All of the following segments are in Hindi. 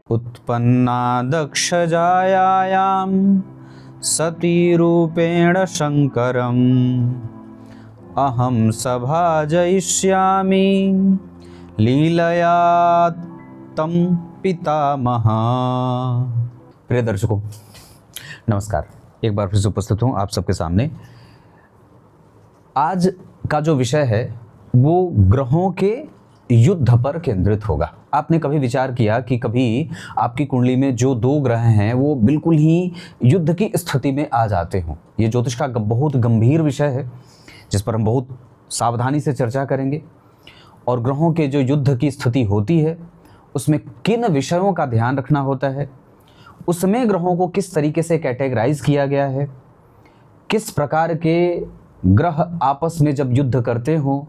उत्पन्ना दक्षजायायां सती रूपेण शंकरम् अहं सभाजयिष्यामि लीलया तम पितामह। प्रिय दर्शकों नमस्कार, एक बार फिर से उपस्थित हूँ आप सबके सामने। आज का जो विषय है वो ग्रहों के युद्ध पर केंद्रित होगा। आपने कभी विचार किया कि कभी आपकी कुंडली में जो दो ग्रह हैं वो बिल्कुल ही युद्ध की स्थिति में आ जाते हों? ये ज्योतिष का बहुत गंभीर विषय है जिस पर हम बहुत सावधानी से चर्चा करेंगे। और ग्रहों के जो युद्ध की स्थिति होती है उसमें किन विषयों का ध्यान रखना होता है, उसमें ग्रहों को किस तरीके से कैटेगराइज किया गया है, किस प्रकार के ग्रह आपस में जब युद्ध करते हों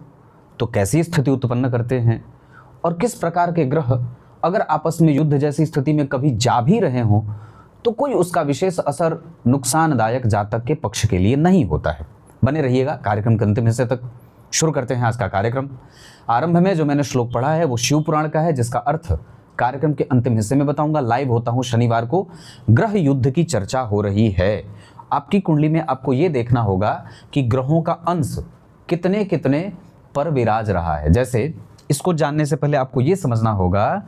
तो कैसी स्थिति उत्पन्न करते हैं, और किस प्रकार के ग्रह अगर आपस में युद्ध जैसी स्थिति में कभी जा भी रहे हों तो कोई उसका विशेष असर नुकसानदायक जातक के पक्ष के लिए नहीं होता है। बने रहिएगा कार्यक्रम के अंतिम हिस्से तक। शुरू करते हैं आज का कार्यक्रम। आरंभ में जो मैंने श्लोक पढ़ा है वो शिव पुराण का है, जिसका अर्थ कार्यक्रम के अंतिम हिस्से में बताऊंगा। लाइव होता हूं शनिवार को। ग्रह युद्ध की चर्चा हो रही है। आपकी कुंडली में आपको ये देखना होगा कि ग्रहों का अंश कितने कितने पर विराज रहा है। जैसे इसको जानने से पहले आपको ये समझना होगा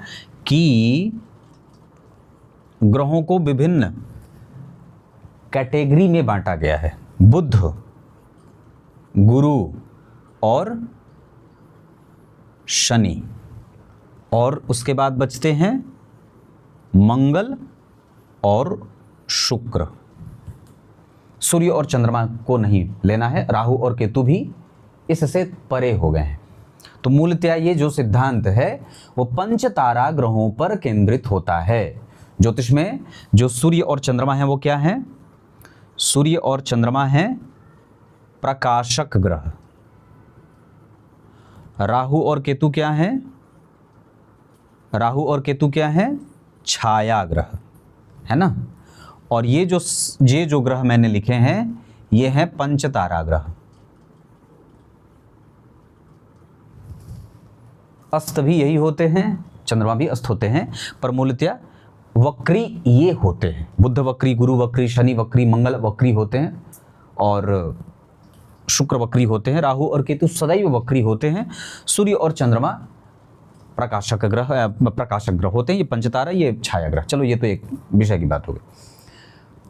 कि ग्रहों को विभिन्न कैटेगरी में बांटा गया है। बुध, गुरु और शनि, और उसके बाद बचते हैं मंगल और शुक्र। सूर्य और चंद्रमा को नहीं लेना है, राहु और केतु भी इससे परे हो गए हैं। तो मूलतः ये जो सिद्धांत है वो पंच तारा ग्रहों पर केंद्रित होता है। ज्योतिष में जो सूर्य और चंद्रमा है वो क्या है? सूर्य और चंद्रमा है प्रकाशक ग्रह। राहु और केतु क्या है? राहु और केतु क्या है? छाया ग्रह, है ना। और ये जो ग्रह मैंने लिखे हैं ये हैं पंच तारा ग्रह। अस्त भी यही होते हैं, चंद्रमा भी अस्त होते हैं, पर मूलतः वक्री ये होते हैं। बुध वक्री, गुरु वक्री, शनि वक्री, मंगल वक्री होते हैं, और शुक्र वक्री होते हैं, राहु और केतु सदैव वक्री होते हैं। सूर्य और चंद्रमा प्रकाशक ग्रह होते हैं। ये पंचतारा, ये छाया ग्रह। चलो ये तो एक विषय की बात हो गई।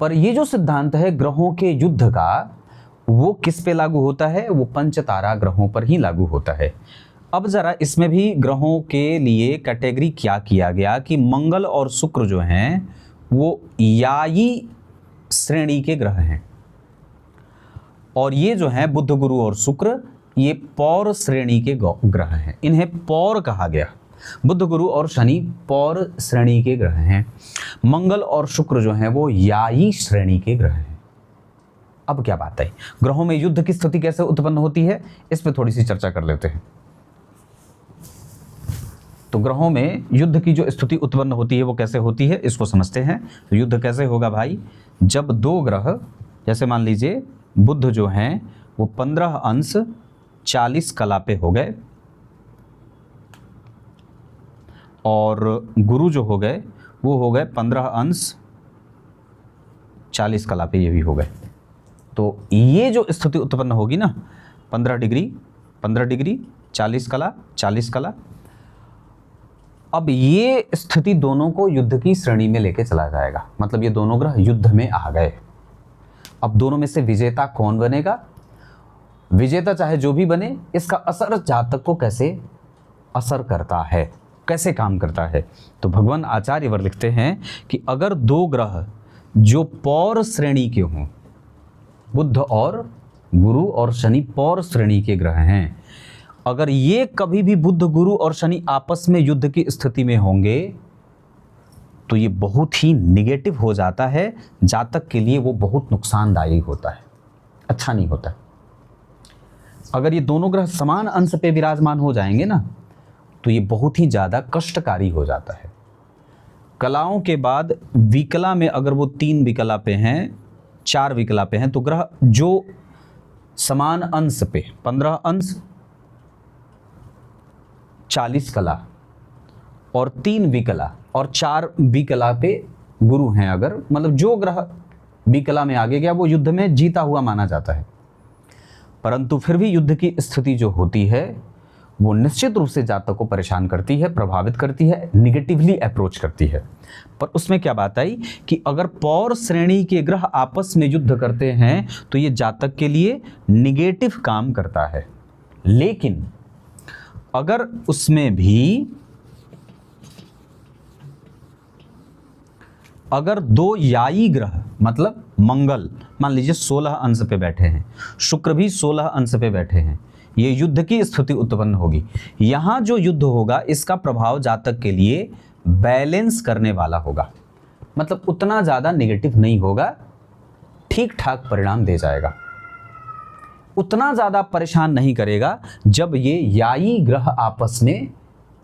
पर ये जो सिद्धांत है ग्रहों के युद्ध का वो किस पे लागू होता है? वो पंचतारा ग्रहों पर ही लागू होता है। अब जरा इसमें भी ग्रहों के लिए कैटेगरी क्या किया गया कि मंगल और शुक्र जो हैं वो यायी श्रेणी के ग्रह हैं, और ये जो हैं बुध, गुरु और शुक्र ये पौर श्रेणी के ग्रह हैं। इन्हें पौर कहा गया। बुध, गुरु और शनि पौर श्रेणी के ग्रह हैं। मंगल और शुक्र जो हैं वो यायी श्रेणी के ग्रह हैं। अब क्या बात है, ग्रहों में युद्ध की स्थिति कैसे उत्पन्न होती है इस पे थोड़ी सी चर्चा कर लेते हैं। तो ग्रहों में युद्ध की जो स्थिति उत्पन्न होती है वो कैसे होती है इसको समझते हैं। तो युद्ध कैसे होगा भाई? जब दो ग्रह, जैसे मान लीजिए बुध जो हैं वो 15 अंश 40 कला पे हो गए, और गुरु जो हो गए वो हो गए 15 अंश 40 कला पे, ये भी हो गए। तो ये जो स्थिति उत्पन्न होगी ना, 15 डिग्री 40 कला 40 कला, अब ये स्थिति दोनों को युद्ध की श्रेणी में लेके चला जाएगा। मतलब ये दोनों ग्रह युद्ध में आ गए। अब दोनों में से विजेता कौन बनेगा? विजेता चाहे जो भी बने, इसका असर जातक को कैसे असर करता है, कैसे काम करता है? तो भगवान आचार्यवर लिखते हैं कि अगर दो ग्रह जो पौर श्रेणी के हों, बुध और गुरु और शनि पौर श्रेणी के ग्रह हैं, अगर ये कभी भी बुध, गुरु और शनि आपस में युद्ध की स्थिति में होंगे तो ये बहुत ही निगेटिव हो जाता है। जातक के लिए वो बहुत नुकसानदायी होता है, अच्छा नहीं होता। अगर ये दोनों ग्रह समान अंश पे विराजमान हो जाएंगे ना तो ये बहुत ही ज़्यादा कष्टकारी हो जाता है। कलाओं के बाद विकला में अगर वो 3 विकला पे हैं, 4 विकला पे हैं, तो ग्रह जो समान अंश पे 15 अंश 40 कला और 3 विकला और 4 विकला पे गुरु हैं, अगर मतलब जो ग्रह विकला में आगे गया वो युद्ध में जीता हुआ माना जाता है। परंतु फिर भी युद्ध की स्थिति जो होती है वो निश्चित रूप से जातक को परेशान करती है, प्रभावित करती है, निगेटिवली अप्रोच करती है। पर उसमें क्या बात आई कि अगर पौर श्रेणी के ग्रह आपस में युद्ध करते हैं तो ये जातक के लिए निगेटिव काम करता है। लेकिन अगर उसमें भी अगर 2 याई ग्रह मतलब मंगल मान लीजिए 16 अंश पे बैठे हैं, शुक्र भी 16 अंश पे बैठे हैं, ये युद्ध की स्थिति उत्पन्न होगी। यहाँ जो युद्ध होगा इसका प्रभाव जातक के लिए बैलेंस करने वाला होगा, मतलब उतना ज़्यादा नेगेटिव नहीं होगा, ठीक ठाक परिणाम दे जाएगा, उतना ज़्यादा परेशान नहीं करेगा जब ये याई ग्रह आपस में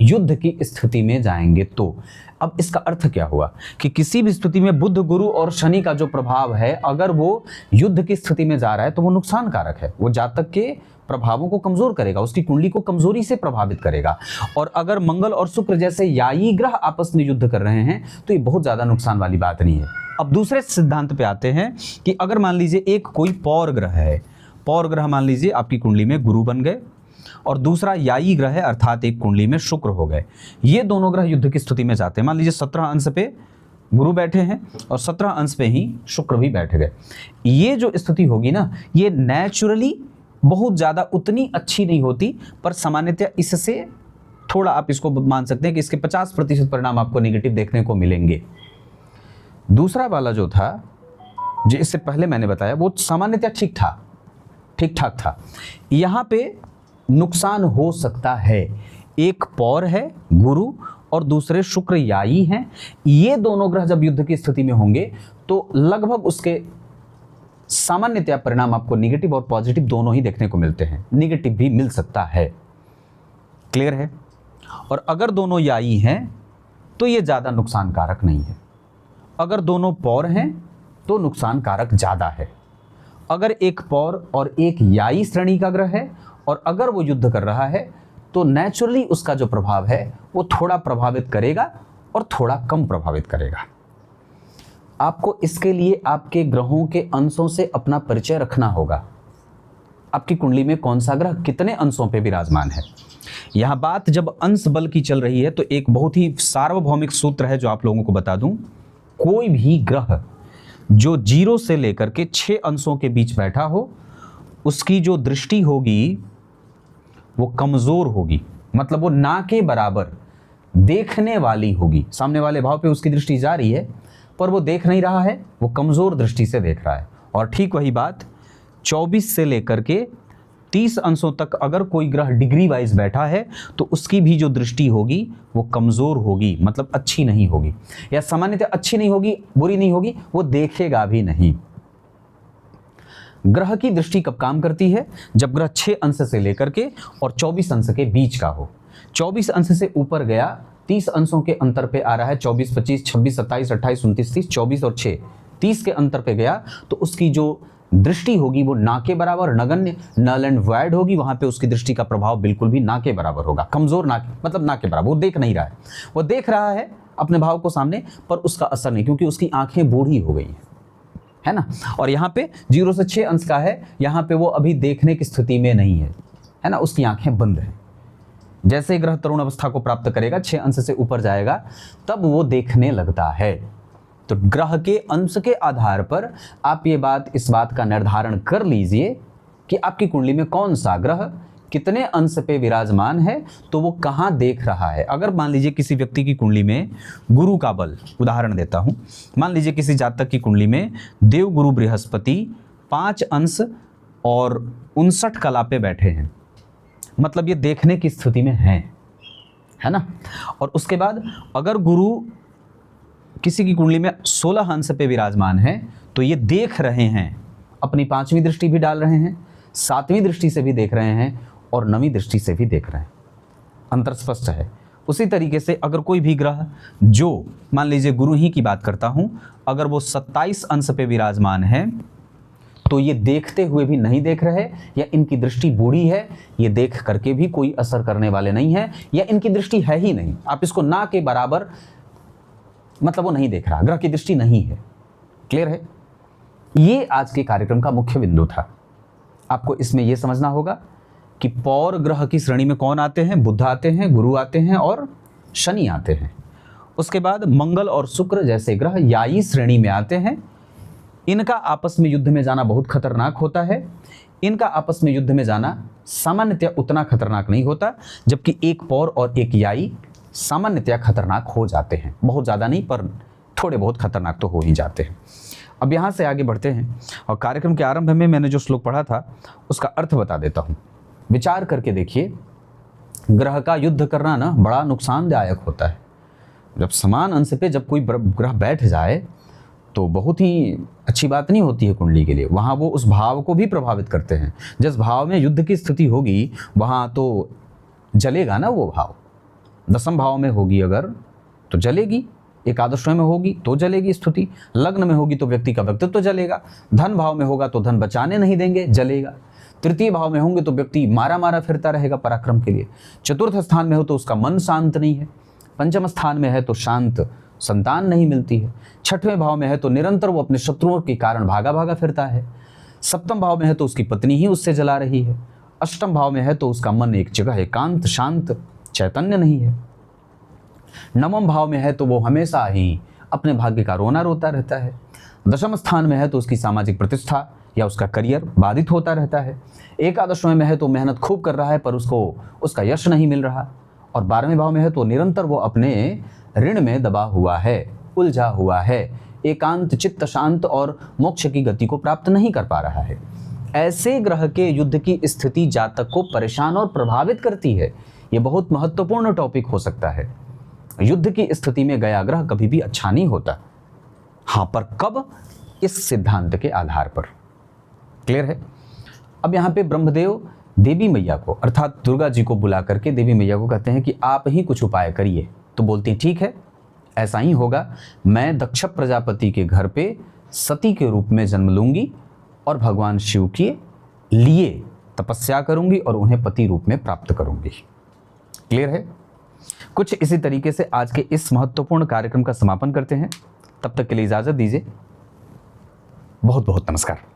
युद्ध की स्थिति में जाएंगे। तो अब इसका अर्थ क्या हुआ कि किसी भी स्थिति में बुध, गुरु और शनि का जो प्रभाव है अगर वो युद्ध की स्थिति में जा रहा है तो वो नुकसान कारक है, वो जातक के प्रभावों को कमजोर करेगा, उसकी कुंडली को कमजोरी से प्रभावित करेगा। और अगर मंगल और शुक्र जैसे याई ग्रह आपस में युद्ध कर रहे हैं तो ये बहुत ज्यादा नुकसान वाली बात नहीं है। अब दूसरे सिद्धांत पे आते हैं कि अगर मान लीजिए एक कोई पौर ग्रह है, पौर ग्रह मान लीजिए आपकी कुंडली में गुरु बन गए और दूसरा याई ग्रह है अर्थात एक कुंडली में शुक्र हो गए, ये दोनों ग्रह युद्ध की स्थिति में जाते हैं। मान लीजिए 17 अंश पे गुरु बैठे हैं और 17 अंश पे ही शुक्र भी बैठ गए, ये जो स्थिति होगी ना ये नेचुरली बहुत ज़्यादा उतनी अच्छी नहीं होती, पर सामान्यतः इससे थोड़ा आप इसको मान सकते हैं कि इसके 50% परिणाम आपको नेगेटिव देखने को मिलेंगे। दूसरा वाला जो था जो इससे पहले मैंने बताया वो सामान्यतः ठीक ठाक था। यहाँ पे नुकसान हो सकता है, एक पौर है गुरु और दूसरे शुक्र याई हैं, ये दोनों ग्रह जब युद्ध की स्थिति में होंगे तो लगभग उसके सामान्यतः परिणाम आपको नेगेटिव और पॉजिटिव दोनों ही देखने को मिलते हैं, नेगेटिव भी मिल सकता है। क्लियर है? और अगर दोनों याई हैं तो ये ज़्यादा नुकसान कारक नहीं है, अगर दोनों पौर हैं तो नुकसान कारक ज़्यादा है। अगर एक पौर और एक याई श्रेणी का ग्रह है और अगर वो युद्ध कर रहा है तो नेचुरली उसका जो प्रभाव है वो थोड़ा प्रभावित करेगा और थोड़ा कम प्रभावित करेगा। आपको इसके लिए आपके ग्रहों के अंशों से अपना परिचय रखना होगा, आपकी कुंडली में कौन सा ग्रह कितने अंशों पे विराजमान है। यहाँ बात जब अंश बल की चल रही है तो एक बहुत ही सार्वभौमिक सूत्र है जो आप लोगों को बता दूं, कोई भी ग्रह जो 0 से लेकर के 6 अंशों के बीच बैठा हो उसकी जो दृष्टि होगी वो कमज़ोर होगी, मतलब वो ना के बराबर देखने वाली होगी। सामने वाले भाव पे उसकी दृष्टि जा रही है पर वो देख नहीं रहा है, वो कमज़ोर दृष्टि से देख रहा है। और ठीक वही बात 24 से लेकर के 30 अंशों तक अगर कोई ग्रह डिग्री वाइज बैठा है तो उसकी भी जो दृष्टि होगी वो कमज़ोर होगी, मतलब अच्छी नहीं होगी, या सामान्यतः अच्छी नहीं होगी, बुरी नहीं होगी, वो देखेगा भी नहीं। ग्रह की दृष्टि कब काम करती है? जब ग्रह 6 अंश से लेकर के और 24 अंश के बीच का हो। 24 अंश से ऊपर गया, 30 अंशों के अंतर पे आ रहा है, 24, 25, 26, 27, 28, 29, 30, 24 और 6, 30 के अंतर पे गया तो उसकी जो दृष्टि होगी वो ना के बराबर, नगण्य, नल एंड वॉइड होगी। वहां पे उसकी दृष्टि का प्रभाव बिल्कुल भी ना के बराबर होगा, कमजोर ना, मतलब ना के बराबर। वो देख नहीं रहा है, वो देख रहा है अपने भाव को सामने पर उसका असर नहीं, क्योंकि उसकी आंखें बूढ़ी हो गई हैं, है ना। और यहाँ पे 0 से 6 अंश का है, यहाँ पे वो अभी देखने की स्थिति में नहीं है ना, उसकी आंखें बंद हैं। जैसे ग्रह तरुण अवस्था को प्राप्त करेगा, 6 अंश से ऊपर जाएगा, तब वो देखने लगता है। तो ग्रह के अंश के आधार पर आप इस बात का निर्धारण कर लीजिए कि आपकी कुंडली में कौन सा ग्रह कितने अंश पे विराजमान है, तो वो कहाँ देख रहा है। अगर मान लीजिए किसी व्यक्ति की कुंडली में गुरु का बल, उदाहरण देता हूँ, मान लीजिए किसी जातक की कुंडली में देव गुरु बृहस्पति 5 अंश और 59 कला पे बैठे हैं, मतलब ये देखने की स्थिति में है ना। और उसके बाद अगर गुरु किसी की कुंडली में 16 अंश पे विराजमान है तो ये देख रहे हैं, अपनी 5वीं दृष्टि भी डाल रहे हैं, 7वीं दृष्टि से भी देख रहे हैं और 9वीं दृष्टि से भी देख रहे हैं। अंतर स्पष्ट है। उसी तरीके से अगर कोई भी ग्रह, जो मान लीजिए गुरु ही की बात करता हूं, अगर वो 27 अंश पे विराजमान है तो ये देखते हुए भी नहीं देख रहे, या इनकी दृष्टि बूढ़ी है, ये देख करके भी कोई असर करने वाले नहीं है, या इनकी दृष्टि है ही नहीं, आप इसको ना के बराबर, मतलब वो नहीं देख रहा, ग्रह की दृष्टि नहीं है। क्लियर है? ये आज के कार्यक्रम का मुख्य बिंदु था। आपको इसमें यह समझना होगा कि पौर ग्रह की श्रेणी में कौन आते हैं? बुध आते हैं, गुरु आते हैं और शनि आते हैं। उसके बाद मंगल और शुक्र जैसे ग्रह याई श्रेणी में आते हैं। इनका आपस में युद्ध में जाना बहुत खतरनाक होता है। इनका आपस में युद्ध में जाना सामान्यतया उतना खतरनाक नहीं होता, जबकि एक पौर और एक याई सामान्यतया खतरनाक हो जाते हैं। बहुत ज़्यादा नहीं, पर थोड़े बहुत खतरनाक तो हो ही जाते हैं। अब यहाँ से आगे बढ़ते हैं और कार्यक्रम के आरंभ में मैंने जो श्लोक पढ़ा था उसका अर्थ बता देता हूँ। विचार करके देखिए, ग्रह का युद्ध करना ना बड़ा नुकसानदायक होता है। जब समान अंश पे जब कोई ग्रह बैठ जाए तो बहुत ही अच्छी बात नहीं होती है कुंडली के लिए। वहाँ वो उस भाव को भी प्रभावित करते हैं। जिस भाव में युद्ध की स्थिति होगी वहाँ तो जलेगा ना वो भाव। दसम भाव में होगी अगर तो जलेगी, एकादश में होगी तो जलेगी स्थिति, लग्न में होगी तो व्यक्ति का व्यक्तित्व तो जलेगा, धन भाव में होगा तो धन बचाने नहीं देंगे, जलेगा। तृतीय भाव में होंगे तो व्यक्ति मारा मारा फिरता रहेगा पराक्रम के लिए। चतुर्थ स्थान में हो तो उसका मन शांत नहीं है। पंचम स्थान में है तो शांत संतान नहीं मिलती है। छठवें भाव में है तो निरंतर वो अपने शत्रुओं के कारण भागा भागा फिरता है। सप्तम भाव में है तो उसकी पत्नी ही उससे जला रही है। अष्टम भाव में है तो उसका मन एक जगह एकांत शांत चैतन्य नहीं है। नवम भाव में है तो वो हमेशा ही अपने भाग्य का रोना रोता रहता है। दशम स्थान में है तो उसकी सामाजिक प्रतिष्ठा या उसका करियर बाधित होता रहता है। एकादशवें में है तो मेहनत खूब कर रहा है पर उसको उसका यश नहीं मिल रहा। और 12वें भाव में है तो निरंतर वो अपने ऋण में दबा हुआ है, उलझा हुआ है, एकांत चित्त शांत और मोक्ष की गति को प्राप्त नहीं कर पा रहा है। ऐसे ग्रह के युद्ध की स्थिति जातक को परेशान और प्रभावित करती है। ये बहुत महत्वपूर्ण टॉपिक हो सकता है। युद्ध की स्थिति में गया ग्रह कभी भी अच्छा नहीं होता। हाँ, पर कब? इस सिद्धांत के आधार पर। क्लियर है? अब यहाँ पे ब्रह्मदेव देवी मैया को अर्थात दुर्गा जी को बुला करके देवी मैया को कहते हैं कि आप ही कुछ उपाय करिए। तो बोलती हैं ठीक है, ऐसा ही होगा। मैं दक्ष प्रजापति के घर पे सती के रूप में जन्म लूंगी और भगवान शिव के लिए तपस्या करूंगी और उन्हें पति रूप में प्राप्त करूंगी। क्लियर है? कुछ इसी तरीके से आज के इस महत्वपूर्ण कार्यक्रम का समापन करते हैं। तब तक के लिए इजाजत दीजिए। बहुत बहुत नमस्कार।